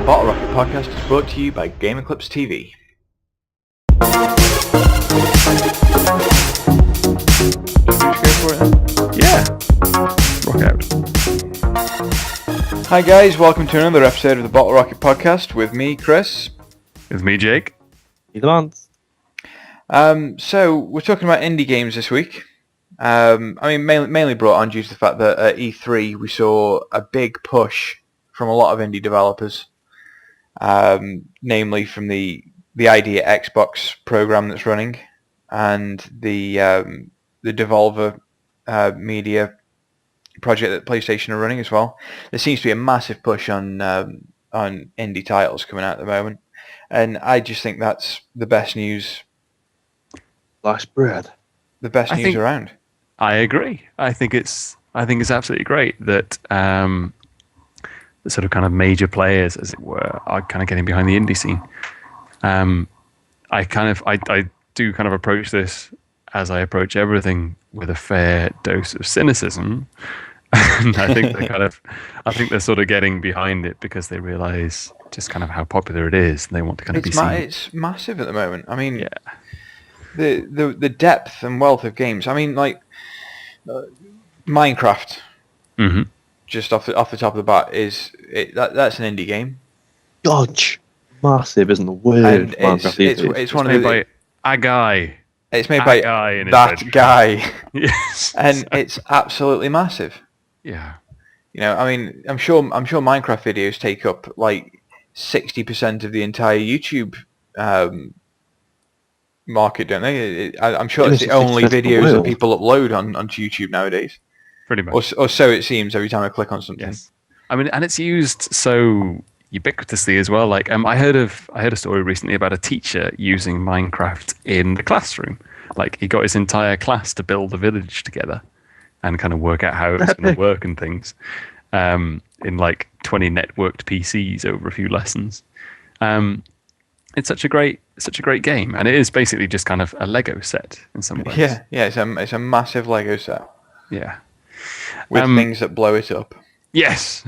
The Bottle Rocket podcast is brought to you by Game Eclipse TV. Yeah. Rock out. Hi guys, welcome to another episode of the Bottle Rocket podcast with me, Chris. With me, Jake. Either ones. So we're talking about indie games this week. Mainly brought on due to the fact that at E3 we saw a big push from a lot of indie developers, namely from the Idea Xbox program that's running and the Devolver Media project that PlayStation are running as well. There seems to be a massive push on indie titles coming out at the moment, and I just think that's the best news. Sliced bread. The best news around. I agree. I think it's absolutely great that the sort of kind of major players, as it were, are kind of getting behind the indie scene. I do kind of approach this as I approach everything with a fair dose of cynicism. And I think they're sort of getting behind it because they realize just kind of how popular it is, and they want to kind of be seen. It's massive at the moment. I mean, yeah. The depth and wealth of games. I mean, like Minecraft. Mm-hmm. Just off the top of the bat, that's an indie game. Gosh, massive isn't the word. And it's one made by a guy. It's made by that guy. Yes, and it's absolutely massive. Yeah. You know, I mean, I'm sure Minecraft videos take up like 60% of the entire YouTube market, don't they? I'm sure it's the only videos that people upload onto YouTube nowadays. Pretty much. Or so it seems every time I click on something. Yes. I mean, and it's used so ubiquitously as well. Like, I heard a story recently about a teacher using Minecraft in the classroom. Like, he got his entire class to build a village together and kind of work out how it was going to work and things in like 20 networked PCs over a few lessons. It's such a great game, and it is basically just kind of a Lego set in some ways. Yeah, it's a massive Lego set. Yeah, with things that blow it up. Yes,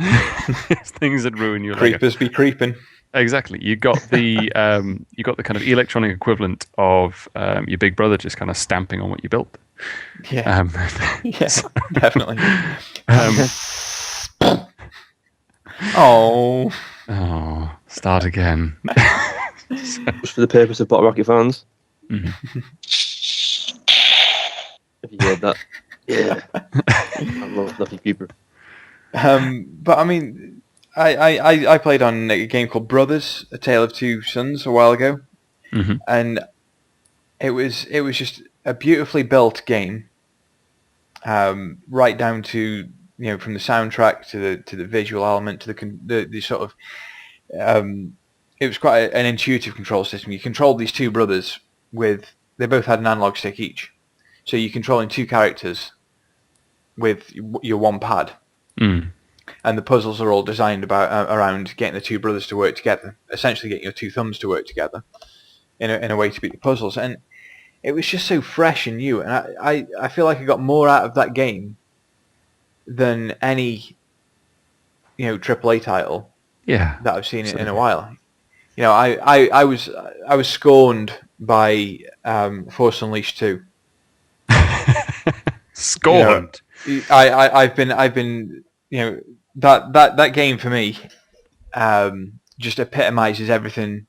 things that ruin your creepers Lego. Be creeping. Exactly. You got the kind of electronic equivalent of your big brother just kind of stamping on what you built. Yeah. Yes, definitely. Oh, start again. Just for the purpose of Bottle Rocket fans. Mm-hmm. Have you heard that? Yeah. I love Lucky Cooper. But I mean, I played on a game called Brothers: A Tale of Two Sons a while ago, mm-hmm. and it was just a beautifully built game, right down to, you know, from the soundtrack to the visual element to the sort of. It was quite an intuitive control system. You controlled these two brothers they both had an analog stick each, so you're controlling two characters with your one pad. Mm. And the puzzles are all designed around getting the two brothers to work together, essentially getting your two thumbs to work together in a way to beat the puzzles. And it was just so fresh and new, and I feel like I got more out of that game than any, you know, AAA title that I've seen in a while. You know, I was scorned by Force Unleashed 2. Scorned. You know, I've been you know, that game for me just epitomizes everything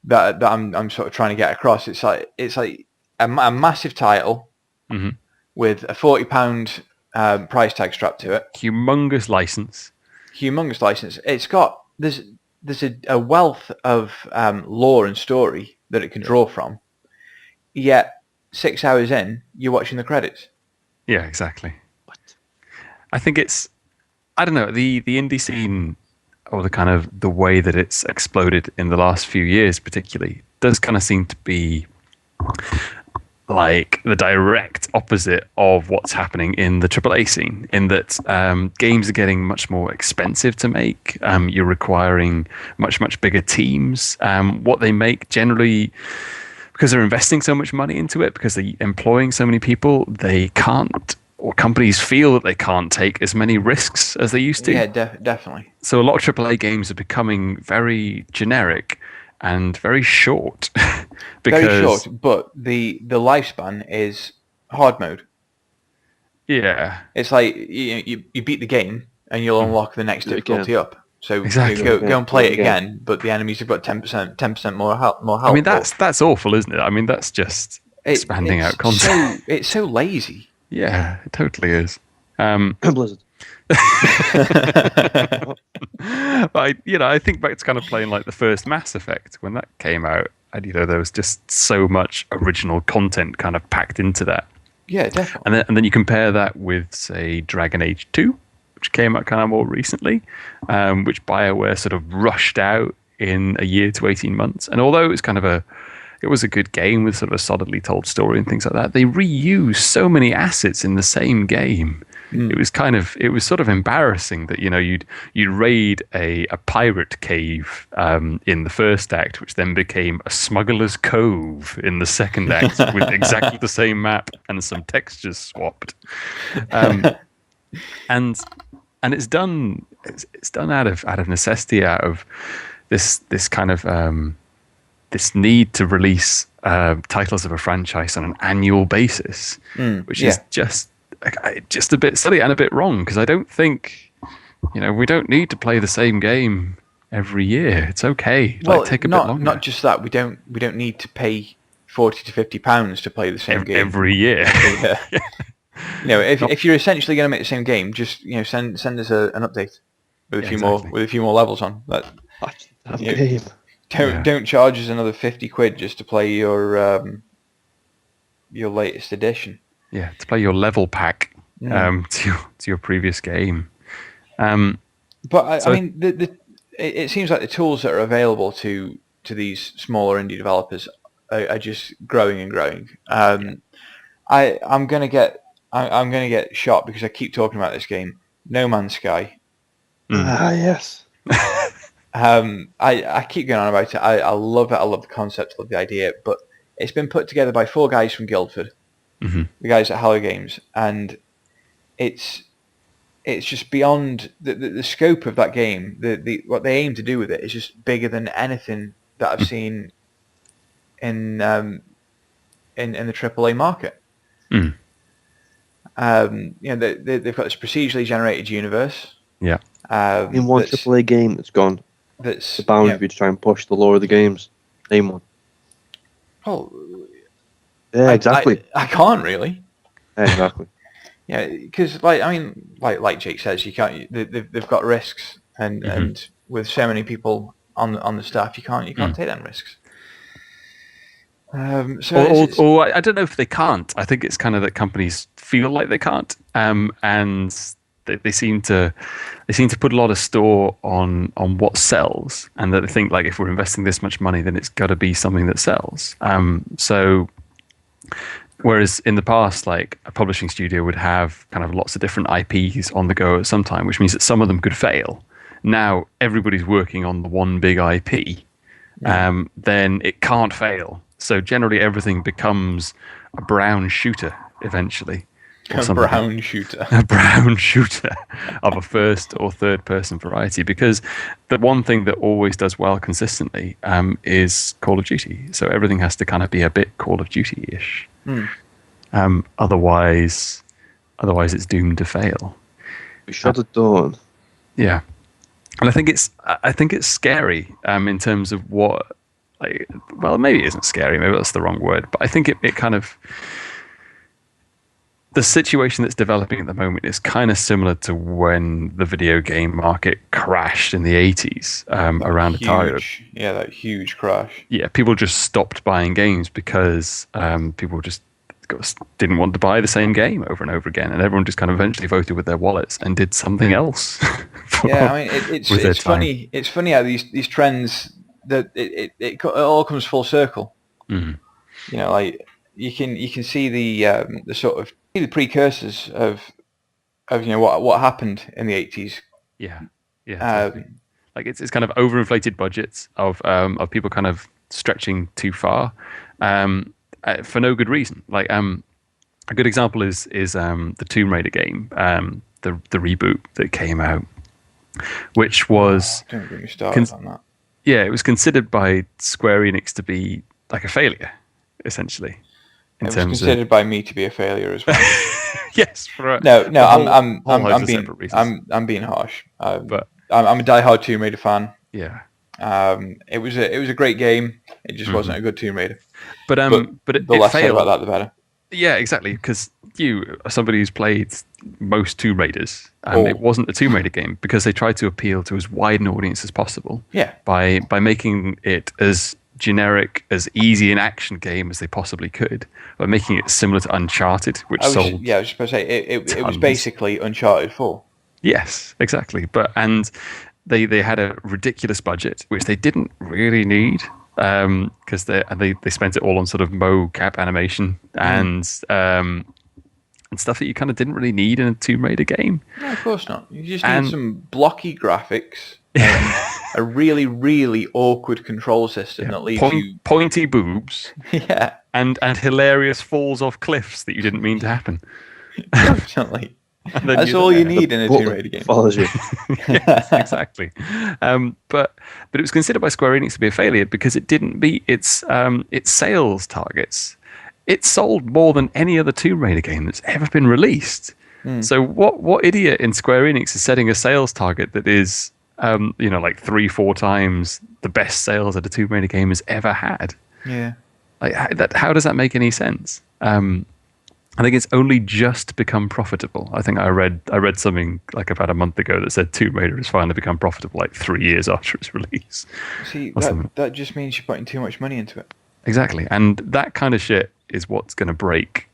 that I'm sort of trying to get across. It's like a massive title, mm-hmm. with a £40 price tag strapped to it. Humongous license. It's got there's a wealth of lore and story that it can draw from. Yet 6 hours in, you're watching the credits. Yeah, exactly. What? I think it's, I don't know, the indie scene, or the kind of the way that it's exploded in the last few years particularly, does kind of seem to be like the direct opposite of what's happening in the AAA scene, in that games are getting much more expensive to make. You're requiring much bigger teams. What they make generally, because they're investing so much money into it, because they're employing so many people, they can't or companies feel that they can't take as many risks as they used to. Yeah, definitely. So a lot of AAA games are becoming very generic and very short. because Very short, but the lifespan is hard mode. Yeah, It's like you beat the game and you'll unlock the next Do it difficulty again. up. So Exactly. go and play it Again. again, but the enemies have got 10% more health. I mean that's awful, isn't it? I mean that's just expanding out content. It's so lazy. Yeah, it totally is. Blizzard. But I think back to kind of playing like the first Mass Effect when that came out, and there was just so much original content kind of packed into that. Yeah, definitely. And then you compare that with, say, Dragon Age 2, which came out kind of more recently, which BioWare sort of rushed out in a year to 18 months. And although it was it was a good game with sort of a solidly told story and things like that, they reused so many assets in the same game. It was sort of embarrassing that you'd raid a pirate cave in the first act, which then became a smuggler's cove in the second act with exactly the same map and some textures swapped. And it's done out of necessity, out of this kind of this need to release titles of a franchise on an annual basis, which is just a bit silly and a bit wrong, because I don't think we don't need to play the same game every year. It's okay. Well, take a bit longer. Not just that, we don't need to pay £40 to £50 to play the same game every year. Yeah. If you're essentially going to make the same game, just send us an update with a few more levels on. Game. Don't charge us another £50 just to play your latest edition. Yeah, to play your level pack to your previous game. But I mean, it seems like the tools that are available to these smaller indie developers are just growing and growing. I'm gonna get shot because I keep talking about this game, No Man's Sky. Yes. I keep going on about it. I love it. I love the concept. I love the idea. But it's been put together by 4 guys from Guildford. Mm-hmm. The guys at Hello Games, and it's just beyond the scope of that game. The what they aim to do with it is just bigger than anything that I've seen in the AAA market. Mm. They've got this procedurally generated universe. Yeah. In one AAA game that's gone the boundary to try and push the lore of the games. Name one. Oh. Yeah, exactly. I can't really. Yeah, exactly. Yeah, because like Jake says, you can't. They've got risks, and with so many people on the staff, you can't take them risks. Or I don't know if they can't. I think it's kind of that companies feel like they can't, and they seem to put a lot of store on what sells, and that they think like if we're investing this much money, then it's got to be something that sells. So. Whereas in the past, like a publishing studio would have kind of lots of different IPs on the go at some time, which means that some of them could fail. Now everybody's working on the one big IP, then it can't fail. So generally everything becomes a brown shooter eventually. A brown shooter. A brown shooter of a first or third person variety, because the one thing that always does well consistently is Call of Duty. So everything has to kind of be a bit Call of Duty-ish. Otherwise it's doomed to fail. We should have done. Yeah, and I think it's scary in terms of what. Well, maybe it isn't scary. Maybe that's the wrong word. But I think it kind of. The situation that's developing at the moment is kind of similar to when the video game market crashed in the 80s around the time. Yeah, that huge crash. Yeah, people just stopped buying games because people just didn't want to buy the same game over and over again, and everyone just kind of eventually voted with their wallets and did something else. Yeah, I mean, it's funny. It's funny how these trends that it all comes full circle. Mm-hmm. Like you can see the sort of the precursors of what happened in the 80s. Yeah. Totally. Like it's kind of overinflated budgets of people kind of stretching too far for no good reason. Like a good example is the Tomb Raider game, the reboot that came out, which was don't get me started on that. Yeah, it was considered by Square Enix to be like a failure, essentially. It was considered by me to be a failure as well. Yes, I'm being harsh. But I'm a diehard Tomb Raider fan. Yeah. It was a great game. It just wasn't a good Tomb Raider. But the less said about that, the better. Yeah, exactly. Because you, somebody who's played most Tomb Raiders, it wasn't a Tomb Raider game because they tried to appeal to as wide an audience as possible. Yeah. By making it as generic, as easy an action game as they possibly could, by making it similar to Uncharted, which sold. Yeah, I was just about to say it was basically Uncharted 4. Yes, exactly. And they had a ridiculous budget, which they didn't really need. Because they spent it all on sort of mocap animation and stuff that you kind of didn't really need in a Tomb Raider game. No, of course not. You just need some blocky graphics and a really, really awkward control system that leaves you pointy boobs. Yeah, and hilarious falls off cliffs that you didn't mean to happen. Definitely. That's all you need in a Tomb Raider game. Follows you. Yes, exactly. But it was considered by Square Enix to be a failure because it didn't meet its sales targets. It sold more than any other Tomb Raider game that's ever been released. So what idiot in Square Enix is setting a sales target that is like 3-4 times the best sales that a Tomb Raider game has ever had? Yeah. Like how does that make any sense? I think it's only just become profitable. I think I read something like about a month ago that said Tomb Raider has finally become profitable like 3 years after its release. See, that just means you're putting too much money into it. Exactly, and that kind of shit is what's going to break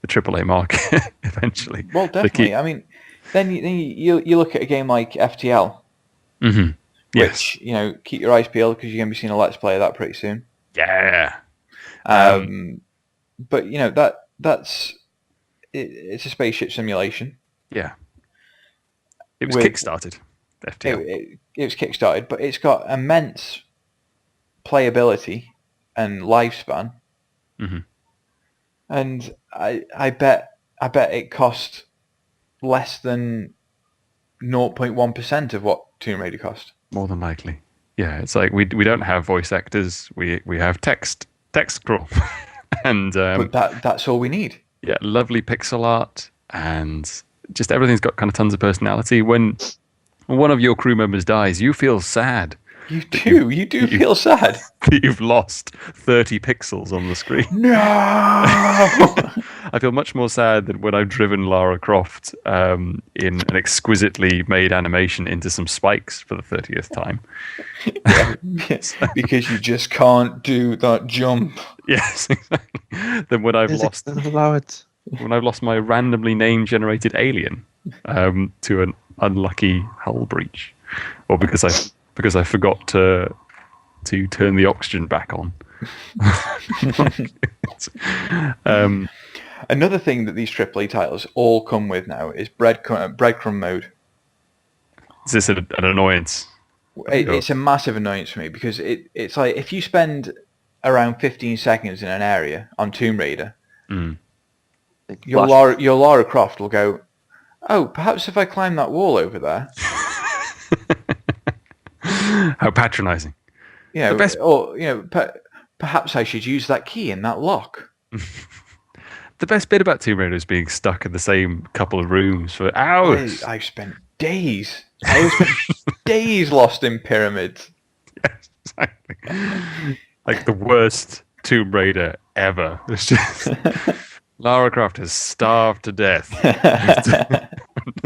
the AAA market eventually. Well, definitely. I mean, then you look at a game like FTL, yes. Which keep your eyes peeled because you're going to be seeing a Let's Play of that pretty soon. Yeah. But that's. It's a spaceship simulation. Yeah. It was kickstarted. FTL. It was kickstarted, but it's got immense playability and lifespan. And I bet it cost less than 0.1% of what Tomb Raider cost. More than likely. Yeah, it's like we don't have voice actors. We have text scroll. And but that's all we need. Yeah, lovely pixel art, and just everything's got kind of tons of personality. When one of your crew members dies, you feel sad. You do feel sad. That you've lost 30 pixels on the screen. No! I feel much more sad than when I've driven Lara Croft in an exquisitely made animation into some spikes for the 30th time. Yes, because you just can't do that jump. Yes, exactly. Then when I've lost my randomly name-generated alien to an unlucky hull breach, or because I forgot to turn the oxygen back on. Another thing that these AAA titles all come with now is breadcrumb mode. Is this an annoyance? It's a massive annoyance for me because it's like if you spend around 15 seconds in an area on Tomb Raider, your Lara Croft will go, oh, perhaps if I climb that wall over there. How patronising. Yeah, or perhaps I should use that key in that lock. The best bit about Tomb Raider is being stuck in the same couple of rooms for hours. I've spent days. I spent days lost in pyramids. Yes, exactly. Like the worst Tomb Raider ever. It's just Lara Croft has starved to death.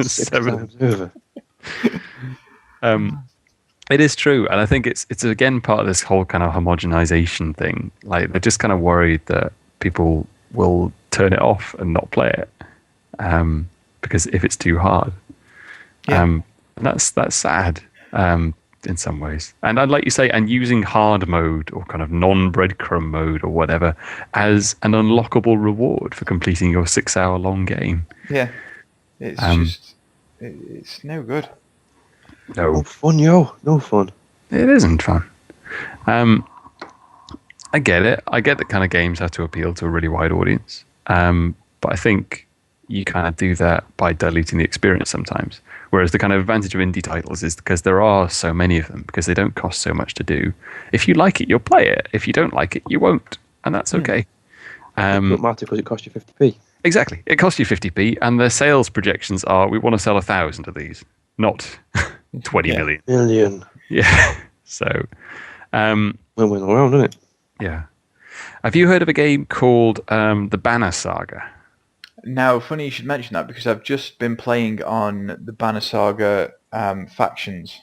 7 times over. It is true, and I think it's again part of this whole kind of homogenization thing. Like they're just kind of worried that people will turn it off and not play it because if it's too hard, and that's sad in some ways. And I'd like you say, and using hard mode or kind of non-breadcrumb mode or whatever as an unlockable reward for completing your 6-hour-long game. Yeah, it's it's no good. No fun, no fun. It isn't fun. I get it. I get that kind of games have to appeal to a really wide audience. But but I think you kind of do that by diluting the experience sometimes. Whereas the kind of advantage of indie titles is because there are so many of them, because they don't cost so much to do. If you like it, you'll play it. If you don't like it, you won't, and that's okay. It doesn't matter because it costs you 50p. Exactly. It costs you 50p, and their sales projections are, we want to sell 1,000 of these, not 20 million. Million. Yeah. So, win-win all around, isn't it? yeah. Have you heard of a game called the Banner Saga? Now, funny you should mention that, because I've just been playing on the Banner Saga factions.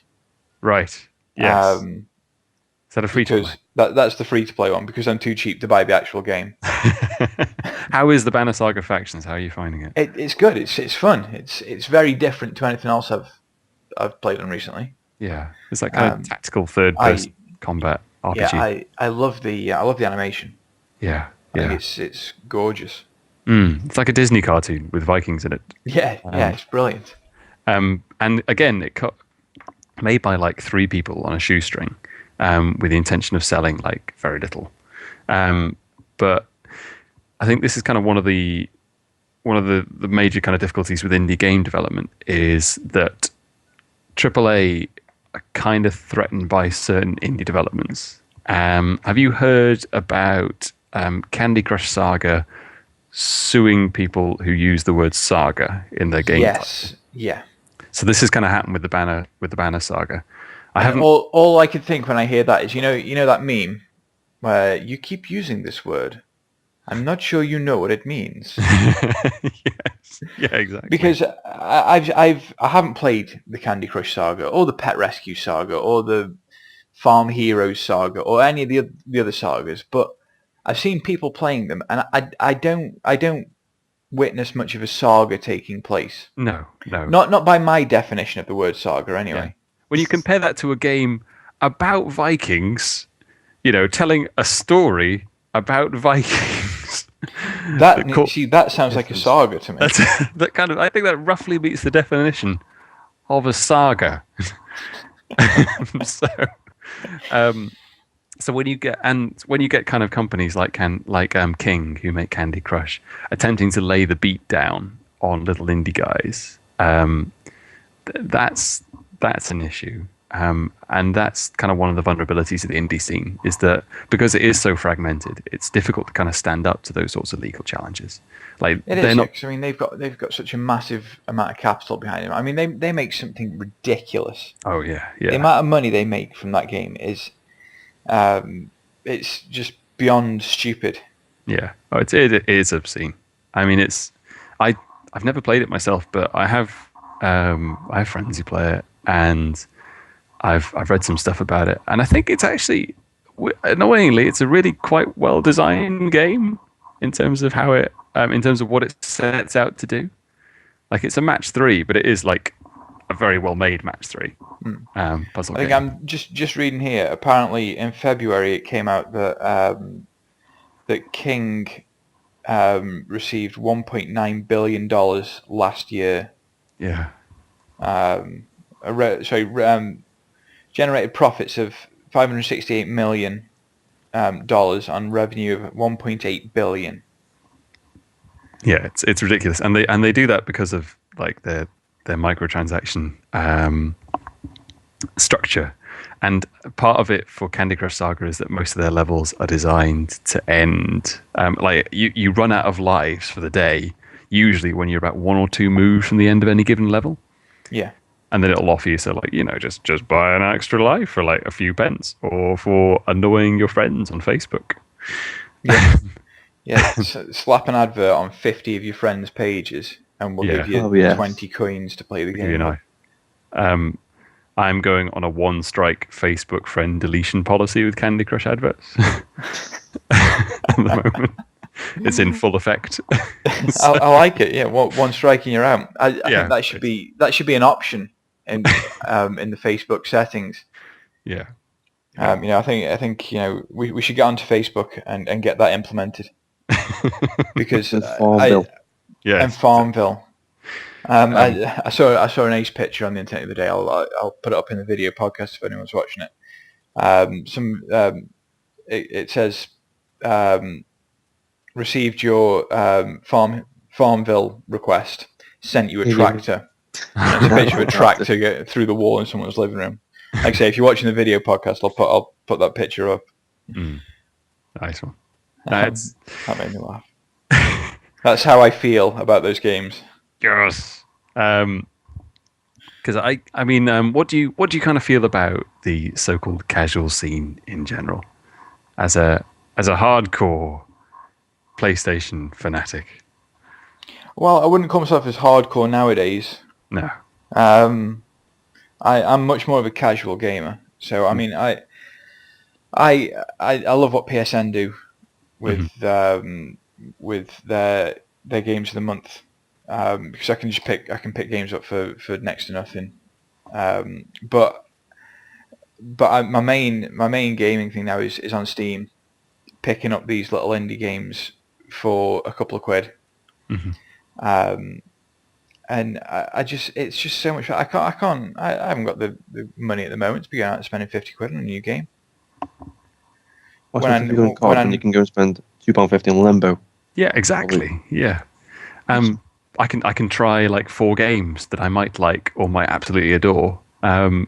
Right. Yes. Is that a free-to-play? That's the free-to-play one, because I'm too cheap to buy the actual game. How is the Banner Saga factions? How are you finding it? It's good. It's fun. It's very different to anything else I've played on recently. Yeah, it's that kind of tactical third-person combat RPG. Yeah, I love the animation. Yeah, I think it's gorgeous. It's like a Disney cartoon with Vikings in it. Yeah, it's brilliant. And again, made by like 3 people on a shoestring, with the intention of selling like very little. But I think this is kind of one of the major kind of difficulties with indie game development is that AAA are kind of threatened by certain indie developments. Have you heard about Candy Crush Saga suing people who use the word saga in their game? Yes, yeah. So this has kind of happened with the Banner Saga. I haven't. All I can think when I hear that is you know that meme where you keep using this word. I'm not sure you know what it means. Yes. Yeah, exactly. Because I haven't played the Candy Crush Saga or the Pet Rescue Saga or the Farm Heroes Saga or any of the other sagas, but I've seen people playing them, and I don't witness much of a saga taking place. No. Not by my definition of the word saga, anyway. Yeah. When you compare that to a game about Vikings, telling a story about Vikings. That sounds like a saga to me. I think that roughly meets the definition of a saga. So when you get kind of companies like King, who make Candy Crush, attempting to lay the beat down on little indie guys, that's an issue. And that's kind of one of the vulnerabilities of the indie scene, is that because it is so fragmented, it's difficult to kind of stand up to those sorts of legal challenges. Like it is, because I mean they've got such a massive amount of capital behind them. I mean they make something ridiculous. Oh yeah. The amount of money they make from that game is, it's just beyond stupid. Yeah. Oh, it is obscene. I mean, I've never played it myself, but I have friends who play it, and I've read some stuff about it, and I think it's actually, annoyingly, it's a really quite well designed game in terms of how in terms of what it sets out to do. Like, it's a match 3, but it is like a very well made match 3 puzzle game. I think I'm just reading here. Apparently, in February, it came out that King received $1.9 billion last year. Yeah. Generated profits of $568 million on revenue of $1.8 billion. Yeah, it's ridiculous, and they do that because of like their microtransaction structure. And part of it for Candy Crush Saga is that most of their levels are designed to end. Like you run out of lives for the day, usually when you're about 1 or 2 moves from the end of any given level. Yeah. And then it'll offer you, so like, just buy an extra life for like a few pence, or for annoying your friends on Facebook. Yeah. Yeah. Slap an advert on 50 of your friends' pages, and we'll give you 20 coins to play the game. You know. I'm going on a 1-strike Facebook friend deletion policy with Candy Crush adverts at the moment. It's in full effect. I like it. Yeah, 1 strike and you're out. I think that should be an option in the Facebook settings. Yeah. I think we should get onto Facebook and get that implemented. Because Farmville. And Farmville. I saw an ace picture on the internet the other day. I'll put it up in the video podcast if anyone's watching it. It says received your Farmville request, sent you a tractor. It's a picture of a tractor get through the wall in someone's living room. Like I say, if you're watching the video podcast, I'll put that picture up. Nice one. That made me laugh. That's how I feel about those games. Yes. Because I mean, what do you kind of feel about the so-called casual scene in general, as a hardcore PlayStation fanatic? Well, I wouldn't call myself as hardcore nowadays. No. I'm much more of a casual gamer. So I mean, I love what PSN do with their games of the month, because I can pick games up for next to nothing. But my main gaming thing now is on Steam, picking up these little indie games for a couple of quid. And it's just so much fun. I haven't got the money at the moment to be going out and spending 50 quid on a new game. When you can go and spend £2.50 on Limbo. Yeah, exactly. Probably. Yeah. I can try like 4 games that I might like or might absolutely adore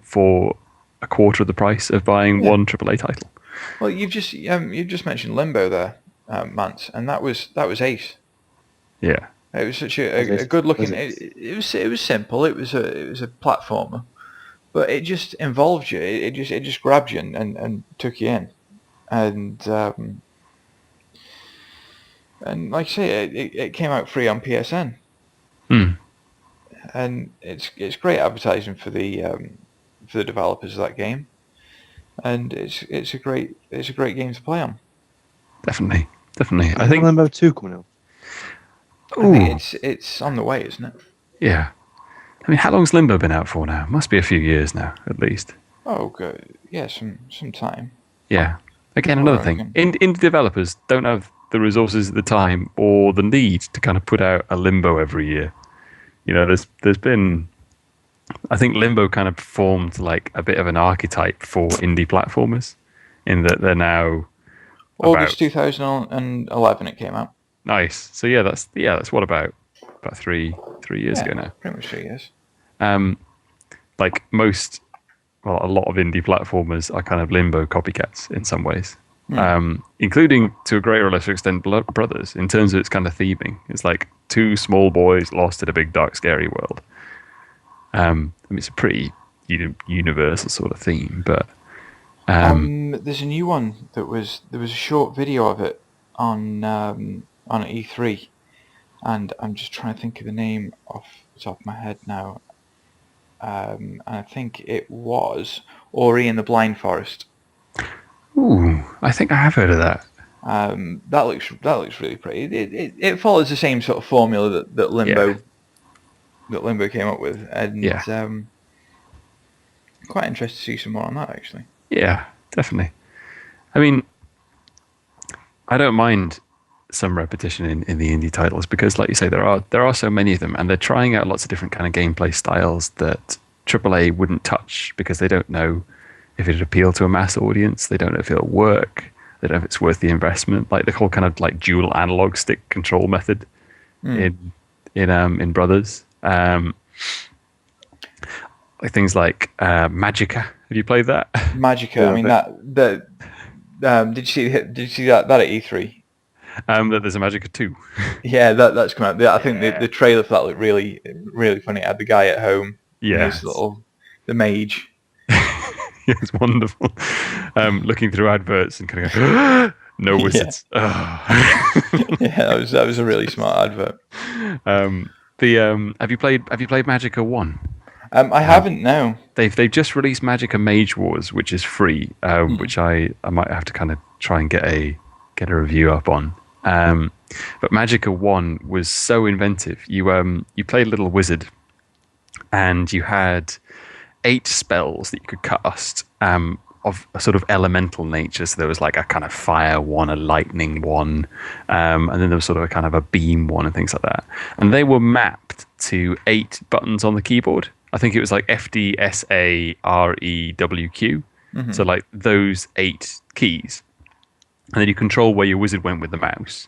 for a quarter of the price of buying one AAA title. Well, you've just mentioned Limbo there, Mance, and that was Ace. Yeah. It was such a good looking. It was simple. It was a platformer, but it just involved you. It just grabbed you and took you in, and like I say, it came out free on PSN, and it's great advertising for the developers of that game, and it's a great game to play on. Definitely. I think Limbo 2 coming out. I think it's on the way, isn't it? Yeah. I mean, how long's Limbo been out for now? Must be a few years now, at least. Oh, good. Yeah, some time. Yeah. Again, another thing. Indie developers don't have the resources, the time, or the need to kind of put out a Limbo every year. You know, there's been... I think Limbo kind of formed like a bit of an archetype for indie platformers, in that they're now... August 2011 it came out. Nice. So that's what about 3 years ago now. Pretty much 3 years. Like a lot of indie platformers are kind of Limbo copycats in some ways, including to a greater or lesser extent Brothers in terms of its kind of theming. It's like 2 small boys lost in a big dark scary world. I mean, it's a pretty universal sort of theme, but there's a new one there was a short video of it on E3, and I'm just trying to think of the name off the top of my head now. And I think it was Ori and the Blind Forest. Ooh, I think I have heard of that. That looks really pretty. It follows the same sort of formula that Limbo came up with, and quite interested to see some more on that actually. Yeah, definitely. I mean, I don't mind some repetition in the indie titles because, like you say, there are so many of them, and they're trying out lots of different kind of gameplay styles that AAA wouldn't touch because they don't know if it'd appeal to a mass audience. They don't know if it'll work. They don't know if it's worth the investment. Like the whole kind of like dual analog stick control method in Brothers. Like things like Magicka. Have you played that? Magicka. Yeah, I mean did you see that at E3? There's a Magicka 2. Yeah, that's come out. I think the trailer for that looked really, really funny. It had the guy at home. Yeah. The mage. It's wonderful. Looking through adverts and kind of go, no wizards. Yeah, that was a really smart advert. Have you played Magicka 1? I haven't, no. They've just released Magicka Mage Wars, which is free, which I might have to kind of try and get a review up on. But Magicka 1 was so inventive. You played a little wizard, and you had 8 spells that you could cast of a sort of elemental nature. So there was like a kind of fire one, a lightning one, and then there was sort of a kind of a beam one and things like that. And they were mapped to 8 buttons on the keyboard. I think it was like F, D, S, A, R, E, W, Q. So like those 8 keys. And then you control where your wizard went with the mouse.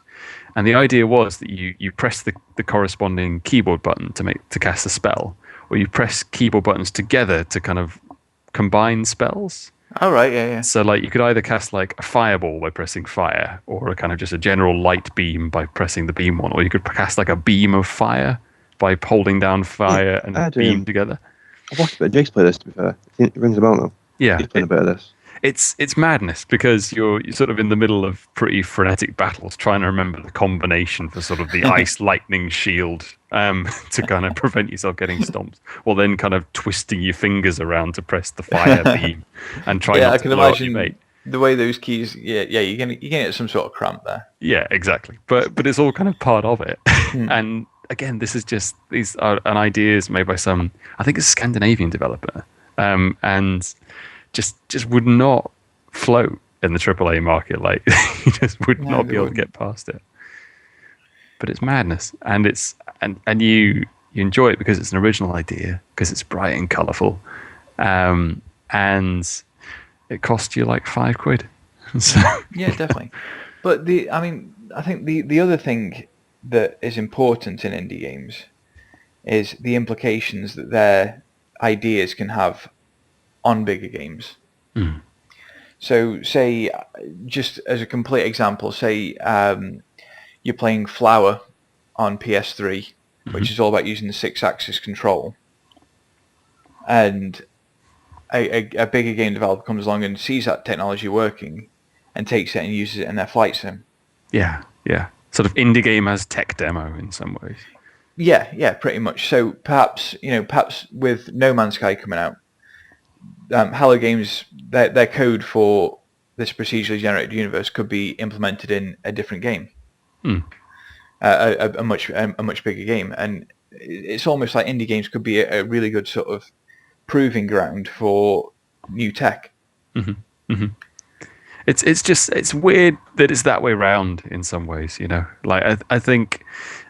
And the idea was that you press the corresponding keyboard button to cast a spell, or you press keyboard buttons together to kind of combine spells. Oh, right, yeah. So like you could either cast like a fireball by pressing fire, or a kind of just a general light beam by pressing the beam one, or you could cast like a beam of fire by holding down fire and beam together. I've watched a bit of Jake's play this, to be fair. It rings a bell now. Yeah. He's playing a bit of this. It's madness because you're sort of in the middle of pretty frenetic battles trying to remember the combination for sort of the ice lightning shield to kind of prevent yourself getting stomped, or then kind of twisting your fingers around to press the fire beam and try not to blow up your mate. The way those keys, you're gonna get some sort of cramp there. Yeah, exactly. But it's all kind of part of it. And again, this is just these are ideas made by some, I think it's a Scandinavian developer, and just would not float in the AAA market. Like you just would not be able to get past it. But it's madness, and and you enjoy it because it's an original idea, because it's bright and colourful, and it cost you like £5. So. Yeah, definitely. But I think the other thing that is important in indie games is the implications that their ideas can have on bigger games. So say, just as a complete example, say you're playing Flower on PS3, which is all about using the 6-axis control, and a bigger game developer comes along and sees that technology working and takes it and uses it in their flight sim. Yeah. Sort of indie game as tech demo in some ways. Yeah, pretty much. So perhaps with No Man's Sky coming out, Hello Games, their code for this procedurally generated universe could be implemented in a different game, a much bigger game, and it's almost like indie games could be a really good sort of proving ground for new tech. It's weird that it's that way round in some ways, you know. Like I think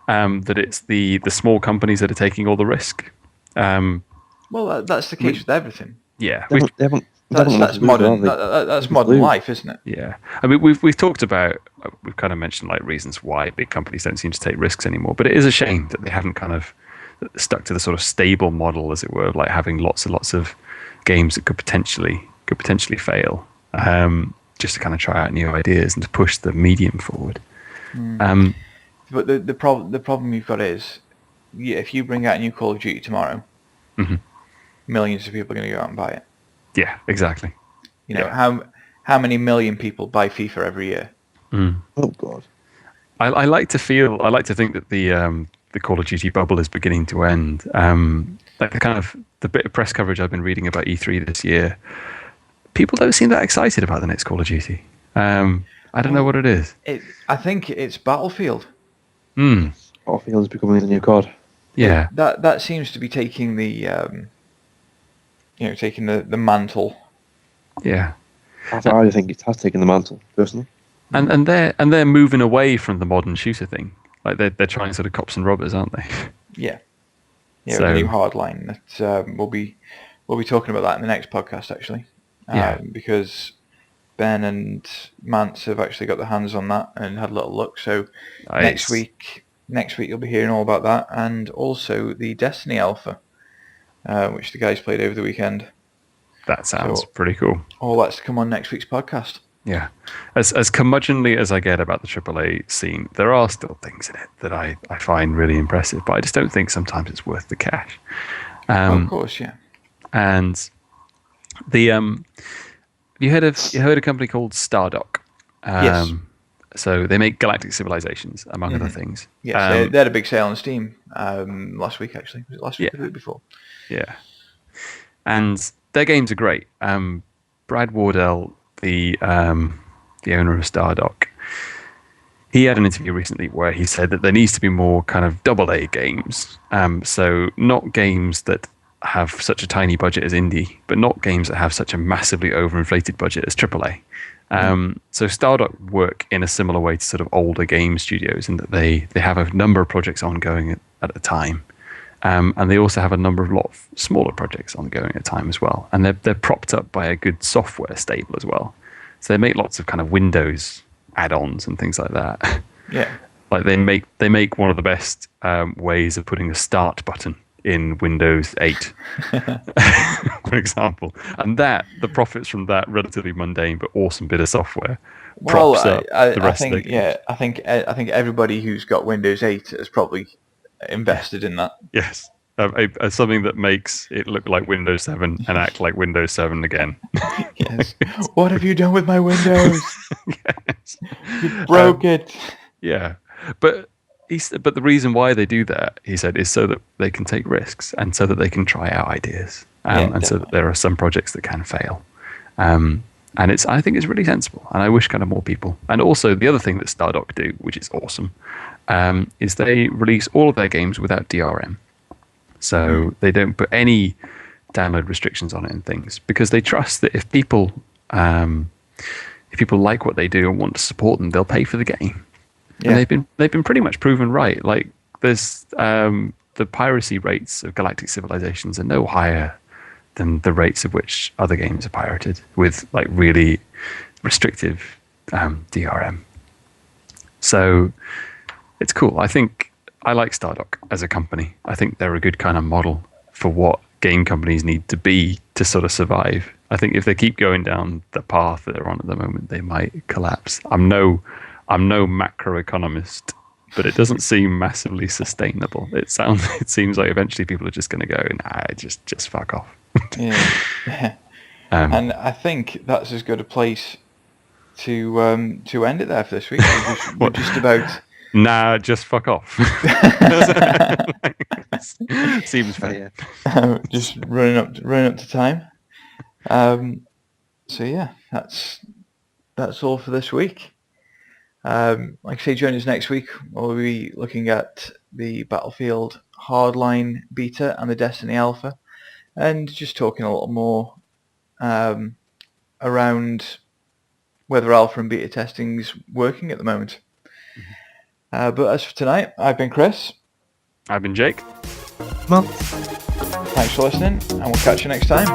that it's the small companies that are taking all the risk. Well, that's the case with everything. Yeah, that's modern. That's modern life, isn't it? Yeah, I mean we've talked about, we've kind of mentioned like reasons why big companies don't seem to take risks anymore. But it is a shame that they haven't kind of stuck to the sort of stable model, as it were, of like having lots and lots of games that could potentially fail, just to kind of try out new ideas and to push the medium forward. But the problem you've got is, if you bring out a new Call of Duty tomorrow, millions of people are going to go out and buy it. Yeah, exactly. You know, how many million people buy FIFA every year? Oh God. I like to think that the Call of Duty bubble is beginning to end. Like the bit of press coverage I've been reading about E3 this year, people don't seem that excited about the next Call of Duty. I don't know what it is. I think it's Battlefield. Battlefield is becoming the new COD. Yeah. That seems to be taking the the mantle. Yeah. I think it has taken the mantle, personally. And they're moving away from the modern shooter thing. Like they're trying sort of cops and robbers, aren't they? Yeah. Yeah, so, the new hardline. That we'll be talking about that in the next podcast, actually. Because Ben and Mance have actually got their hands on that and had a little look. So next week you'll be hearing all about that, and also the Destiny Alpha, which the guys played over the weekend. That sounds pretty cool. All that's to come on next week's podcast. Yeah. As curmudgeonly as I get about the AAA scene, there are still things in it that I find really impressive, but I just don't think sometimes it's worth the cash. Of course, yeah. And the you heard of a company called Stardock? Yes. So they make galactic civilizations, among other things. Yes, they had a big sale on Steam last week, actually. Was it last week or the week before? Yeah. And their games are great. Brad Wardell, the owner of Stardock, he had an interview recently where he said that there needs to be more kind of AA games. So not games that have such a tiny budget as indie, but not games that have such a massively overinflated budget as AAA. So Stardock work in a similar way to sort of older game studios, in that they have a number of projects ongoing at a time. And they also have a number of lot of smaller projects ongoing at a time as well. And they're propped up by a good software stable as well. So they make lots of kind of Windows add-ons and things like that. Yeah. Like they make one of the best ways of putting a start button in Windows 8, for example, and the profits from that relatively mundane but awesome bit of software props up the rest of the games. Yeah, I think everybody who's got Windows 8 has probably invested in that. Yes, something that makes it look like Windows 7 and act like Windows 7 again. Yes. What have you done with my Windows? Yes. You broke it. Yeah, but the reason why they do that, he said, is so that they can take risks and so that they can try out ideas, and so that there are some projects that can fail. And I think it's really sensible, and I wish kind of more people. And also the other thing that Stardock do, which is awesome, is they release all of their games without DRM. So they don't put any download restrictions on it and things, because they trust that if people like what they do and want to support them, they'll pay for the game. Yeah. And they've been pretty much proven right. Like there's the piracy rates of Galactic Civilizations are no higher than the rates of which other games are pirated with like really restrictive DRM. So it's cool. I think I like Stardock as a company. I think they're a good kind of model for what game companies need to be to sort of survive. I think if they keep going down the path that they're on at the moment, they might collapse. I'm no macroeconomist, but it doesn't seem massively sustainable. It seems like eventually people are just going to go, nah, just fuck off. Yeah. And I think that's as good a place to end it there for this week. We're just about. Nah, just fuck off. Seems fair. Just running up to time. So yeah, that's all for this week. Like I say, join us next week. We'll be looking at the Battlefield Hardline beta and the Destiny Alpha, and just talking a little more around whether alpha and beta testing's working at the moment. But as for tonight, I've been Chris. I've been Jake. Well, thanks for listening, and we'll catch you next time.